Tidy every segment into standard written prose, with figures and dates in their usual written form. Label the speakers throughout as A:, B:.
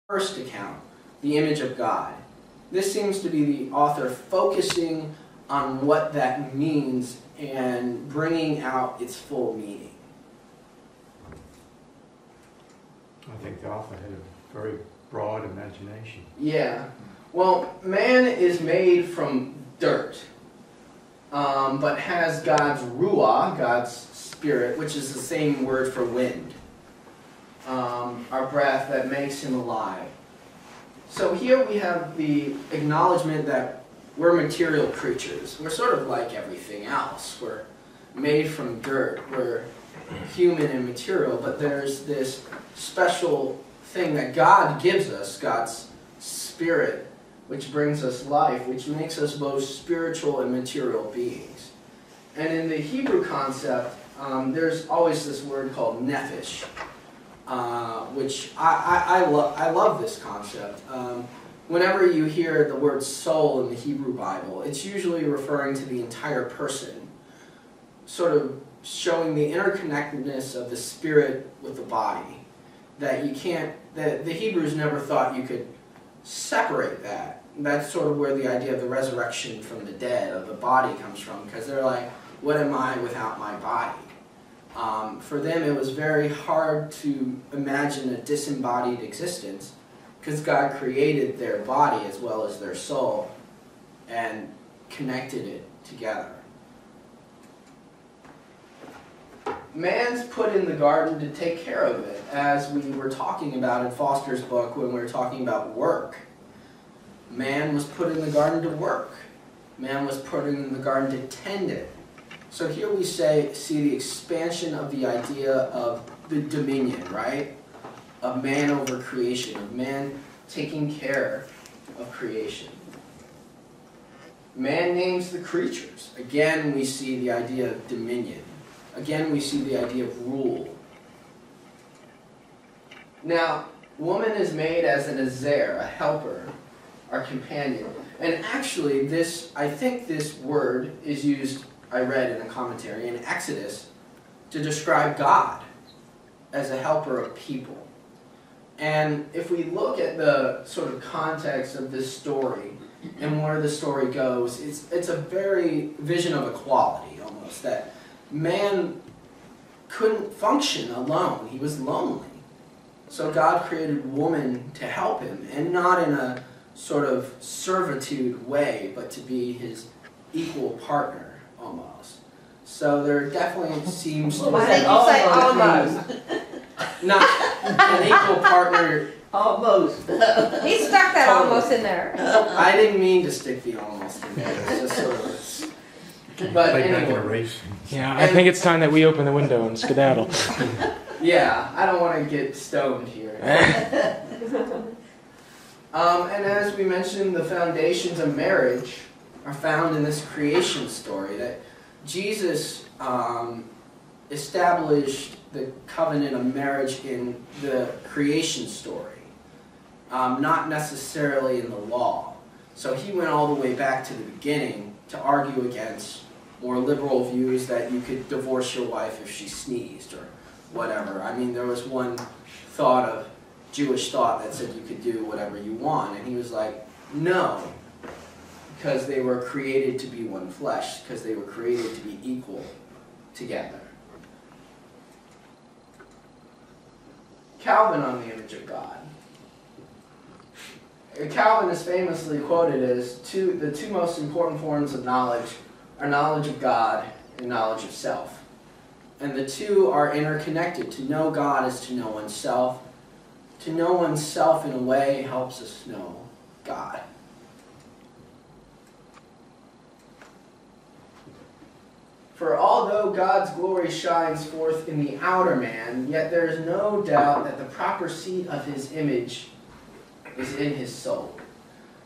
A: first account, the image of God. This seems to be the author focusing on what that means and bringing out its full meaning.
B: I think the author had a very broad imagination.
A: Yeah. Well, man is made from dirt, but has God's ruah, God's spirit, which is the same word for wind, our breath that makes him alive. So here we have the acknowledgement that we're material creatures. We're sort of like everything else. We're made from dirt. We're human and material, but there's this special thing that God gives us, God's spirit, which brings us life, which makes us both spiritual and material beings. And in the Hebrew concept, there's always this word called nephesh, which I love this concept. Whenever you hear the word soul in the Hebrew Bible, it's usually referring to the entire person, sort of showing the interconnectedness of the spirit with the body. That you can't, the Hebrews never thought you could separate that. That's sort of where the idea of the resurrection from the dead, of the body, comes from, because they're like, what am I without my body? For them, it was very hard to imagine a disembodied existence, because God created their body as well as their soul and connected it together. Man's put in the garden to take care of it, as we were talking about in Foster's book when we were talking about work. Man was put in the garden to work. Man was put in the garden to tend it. So here we see the expansion of the idea of the dominion, right? Of man over creation, of man taking care of creation. Man names the creatures. Again, we see the idea of dominion. Again, we see the idea of rule. Now, woman is made as an azer, a helper, our companion. And actually, I think this word is used, I read in a commentary, in Exodus, to describe God as a helper of people. And if we look at the sort of context of this story and where the story goes, it's a very vision of equality, almost, that man couldn't function alone. He was lonely. So God created woman to help him, and not in a sort of servitude way, but to be his equal partner, almost. So there definitely seems to be...
C: Why did you say almost?
A: Not an equal partner.
C: Almost. He stuck that
A: Totally.
C: almost in there.
A: I didn't mean to stick the almost in there. It's just sort of... But
B: Like back in a
A: anyway.
B: race.
D: Yeah, I think it's time that we open the window and skedaddle.
A: Yeah, I don't want to get stoned here. And as we mentioned, the foundations of marriage are found in this creation story, that Jesus established the covenant of marriage in the creation story, not necessarily in the law. So he went all the way back to the beginning to argue against more liberal views that you could divorce your wife if she sneezed or whatever. I mean, there was one Jewish thought that said you could do whatever you want, and he was like, no, because they were created to be one flesh, because they were created to be equal together. Calvin on the image of God. Calvin is famously quoted as the two most important forms of knowledge are knowledge of God and knowledge of self. And the two are interconnected. To know God is to know oneself. To know oneself in a way helps us know God. For although God's glory shines forth in the outer man, yet there is no doubt that the proper seat of his image is in his soul.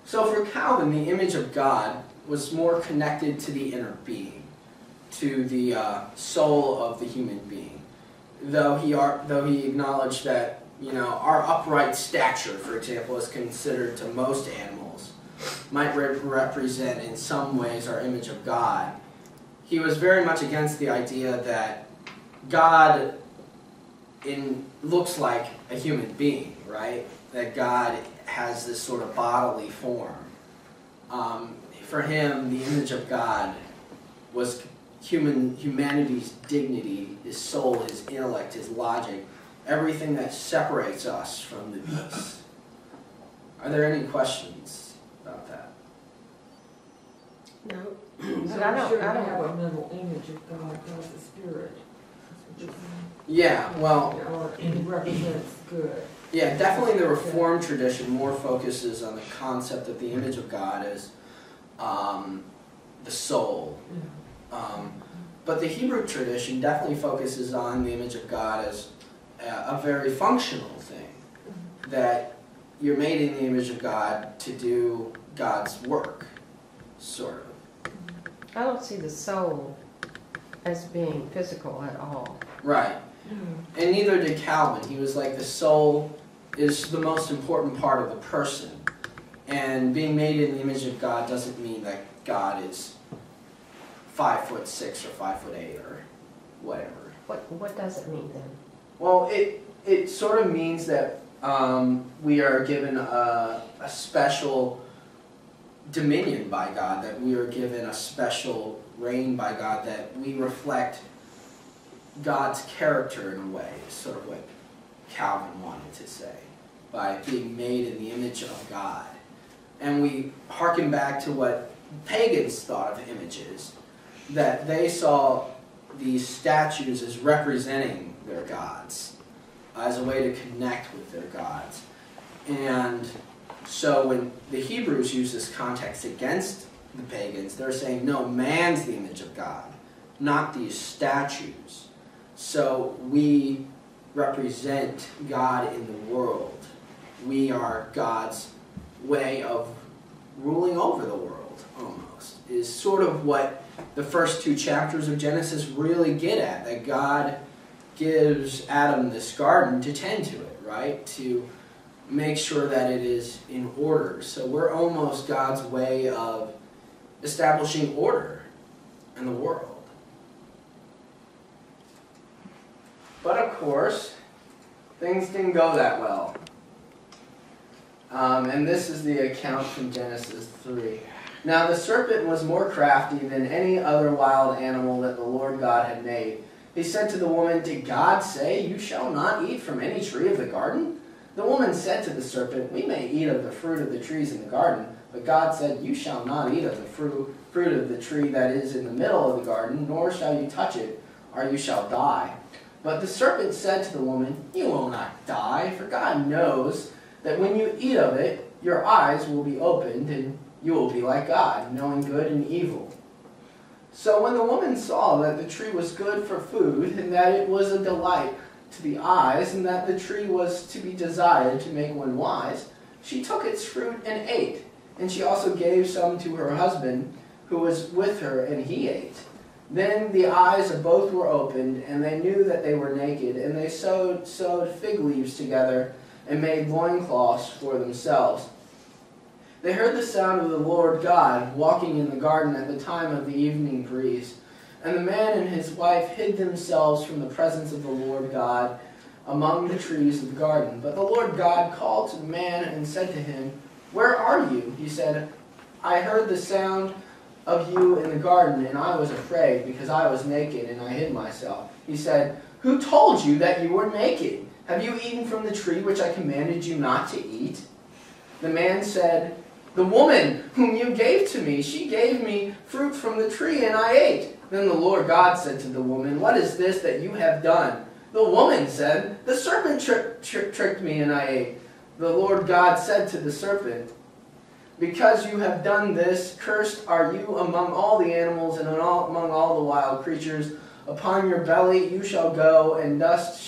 A: So for Calvin, the image of God was more connected to the inner being, to the soul of the human being. Though he acknowledged that, our upright stature, for example, is considered to most animals, might represent in some ways our image of God. He was very much against the idea that God looks like a human being, right? that God has this sort of bodily form. For him, the image of God was humanity's dignity, his soul, his intellect, his logic, everything that separates us from the beast. Are there any questions about that?
C: No.
E: So
C: But I don't
E: have a mental image of God as a spirit. That's what you're saying.
A: Yeah, well,
E: Or it represents good.
A: yeah, definitely the Reformed tradition more focuses on the concept of the image of God as the soul.
E: Yeah.
A: But the Hebrew tradition definitely focuses on the image of God as a very functional thing. That you're made in the image of God to do God's work, sort of.
C: I don't see the soul as being physical at all.
A: Right. And neither did Calvin. He was like, the soul is the most important part of the person. And being made in the image of God doesn't mean that God is 5'6" or 5'8" or whatever.
C: What does it mean then?
A: Well, it sort of means that we are given a special dominion by God, that we are given a special reign by God, that we reflect God's character in a way, is sort of what Calvin wanted to say, by being made in the image of God. And we hearken back to what pagans thought of images, that they saw these statues as representing their gods, as a way to connect with their gods. And so when the Hebrews use this context against the pagans, they're saying, no, man's the image of God, not these statues. So we represent God in the world. We are God's way of ruling over the world, almost, is sort of what the first 2 chapters of Genesis really get at, that God gives Adam this garden to tend to it, right? To make sure that it is in order. So we're almost God's way of establishing order in the world. But of course, things didn't go that well. And this is the account from Genesis 3. Now the serpent was more crafty than any other wild animal that the Lord God had made. He said to the woman, "Did God say, 'You shall not eat from any tree of the garden'?" The woman said to the serpent, "We may eat of the fruit of the trees in the garden, but God said, 'You shall not eat of the fruit of the tree that is in the middle of the garden, nor shall you touch it, or you shall die.' But the serpent said to the woman, 'You will not die, for God knows that when you eat of it, your eyes will be opened, and you will be like God, knowing good and evil.' So when the woman saw that the tree was good for food, and that it was a delight to the eyes, and that the tree was to be desired to make one wise, she took its fruit and ate. And she also gave some to her husband, who was with her, and he ate. Then the eyes of both were opened, and they knew that they were naked, and they sewed fig leaves together, and made loincloths for themselves. They heard the sound of the Lord God walking in the garden at the time of the evening breeze. And the man and his wife hid themselves from the presence of the Lord God among the trees of the garden. But the Lord God called to the man and said to him, "Where are you?" He said, "I heard the sound of you in the garden, and I was afraid, because I was naked, and I hid myself." He said, "Who told you that you were naked? Have you eaten from the tree which I commanded you not to eat?" The man said, "The woman whom you gave to me, she gave me fruit from the tree, and I ate." Then the Lord God said to the woman, "What is this that you have done?" The woman said, "The serpent tricked me, and I ate." The Lord God said to the serpent, "Because you have done this, cursed are you among all the animals and among all the wild creatures. Upon your belly you shall go, and dust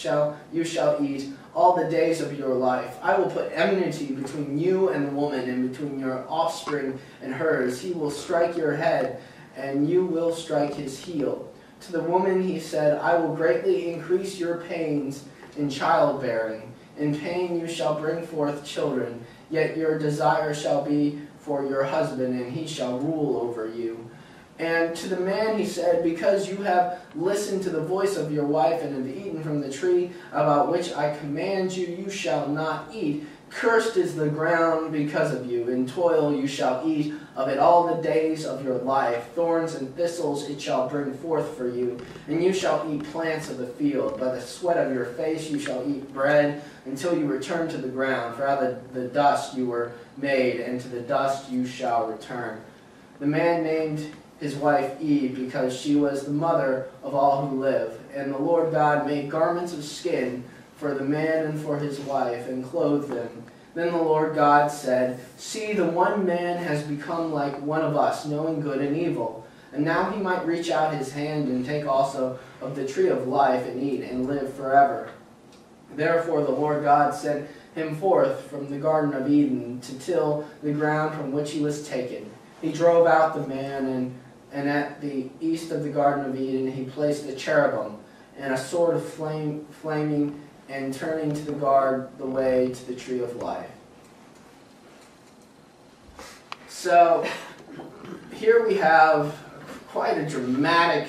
A: you shall eat all the days of your life. I will put enmity between you and the woman, and between your offspring and hers. He will strike your head, and you will strike his heel." To the woman he said, "I will greatly increase your pains in childbearing. In pain you shall bring forth children, yet your desire shall be for your husband, and he shall rule over you." And to the man he said, "Because you have listened to the voice of your wife, and have eaten from the tree about which I command you, you shall not eat. Cursed is the ground because of you. In toil you shall eat of it all the days of your life. Thorns and thistles it shall bring forth for you, and you shall eat plants of the field. By the sweat of your face you shall eat bread until you return to the ground. For out of the dust you were made, and to the dust you shall return. The man named his wife Eve because she was the mother of all who live. And the Lord God made garments of skin for the man and for his wife, and clothed them. Then the Lord God said, See, the one man has become like one of us, knowing good and evil. And now he might reach out his hand and take also of the tree of life and eat and live forever. Therefore the Lord God sent him forth from the Garden of Eden to till the ground from which he was taken. He drove out the man, and at the east of the Garden of Eden he placed a cherubim and a sword of flaming and turning to guard the way to the tree of life. So here we have quite a dramatic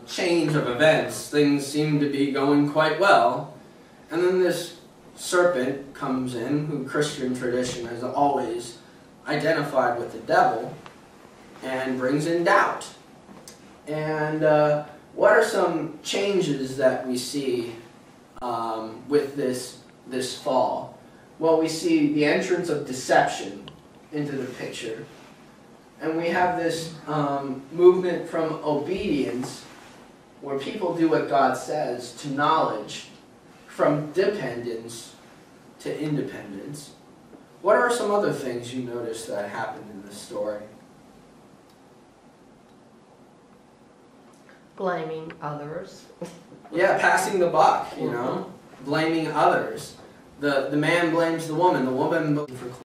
A: change of events. Things seem to be going quite well, and then this serpent comes in, who Christian tradition has always identified with the devil, and brings in doubt. And what are some changes that we see with this fall? Well, we see the entrance of deception into the picture, and we have this movement from obedience, where people do what God says, to knowledge, from dependence to independence. What are some other things you notice that happened in this story?
C: Blaming others.
A: Yeah, passing the buck, you know, blaming others. The man blames the woman blames for